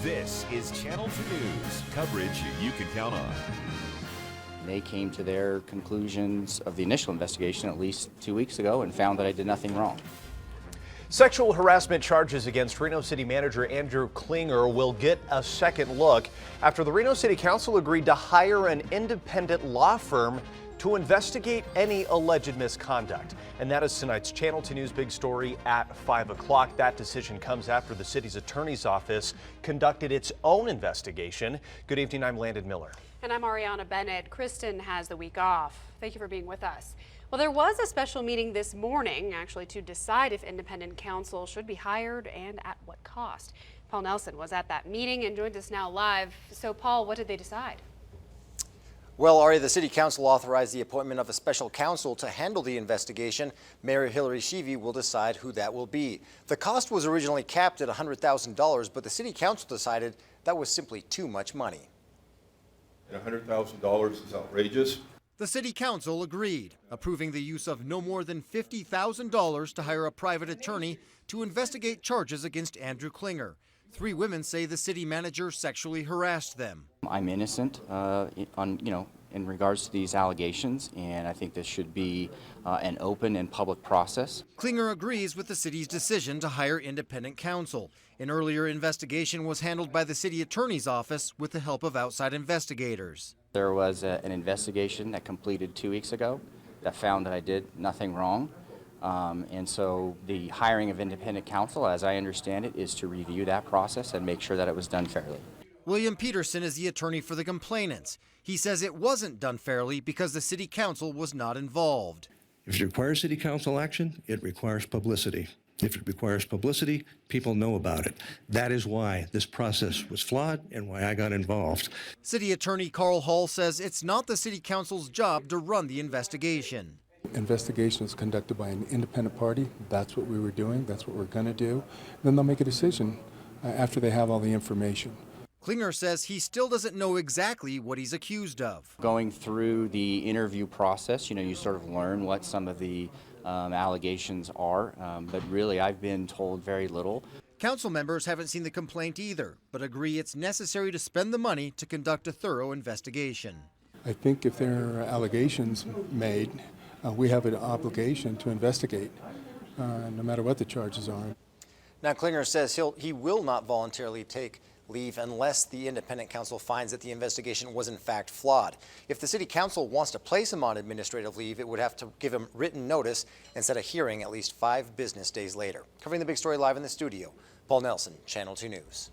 This is Channel 2 News, coverage you can count on. They came to their conclusions of the initial investigation at least 2 weeks ago and found that I did nothing wrong. Sexual harassment charges against Reno City Manager Andrew Klinger will get a second look after the Reno City Council agreed to hire an independent law firm to investigate any alleged misconduct. And that is tonight's Channel 2 News big story at 5 o'clock. That decision comes after the city's attorney's office conducted its own investigation. Good evening, I'm Landon Miller. And I'm Ariana Bennett. Kristen has the week off. Thank you for being with us. Well, there was a special meeting this morning, actually, to decide if independent counsel should be hired and at what cost. Paul Nelson was at that meeting and joins us now live. So, Paul, what did they decide? Well, Ari, the City Council authorized the appointment of a special counsel to handle the investigation. Mayor Hillary Sheevy will decide who that will be. The cost was originally capped at $100,000, but the City Council decided that was simply too much money. $100,000 is outrageous. The City Council agreed, approving the use of no more than $50,000 to hire a private attorney to investigate charges against Andrew Klinger. 3 women say the city manager sexually harassed them. I'm innocent in regards to these allegations, and I think this should be an open and public process. Klinger agrees with the city's decision to hire independent counsel. An earlier investigation was handled by the city attorney's office with the help of outside investigators. There was an investigation that completed 2 weeks ago that found that I did nothing wrong. And so the hiring of independent counsel, as I understand it, is to review that process and make sure that it was done fairly. William Peterson is the attorney for the complainants. He says it wasn't done fairly because the city council was not involved. If it requires city council action, it requires publicity. If it requires publicity, people know about it. That is why this process was flawed and why I got involved. City Attorney Carl Hall says it's not the city council's job to run the investigation. Investigation is conducted by an independent party. That's what we were doing. That's what we're going to do. Then they'll make a decision after they have all the information. Klinger says he still doesn't know exactly what he's accused of. Going through the interview process, you sort of learn what some of the allegations are, but really I've been told very little. Council members haven't seen the complaint either, but agree it's necessary to spend the money to conduct a thorough investigation. I think if there are allegations made, we have an obligation to investigate, no matter what the charges are. Now, Klinger says he will not voluntarily take leave unless the independent counsel finds that the investigation was in fact flawed. If the city council wants to place him on administrative leave, it would have to give him written notice and set a hearing at least 5 business days later. Covering the big story live in the studio, Paul Nelson, Channel 2 News.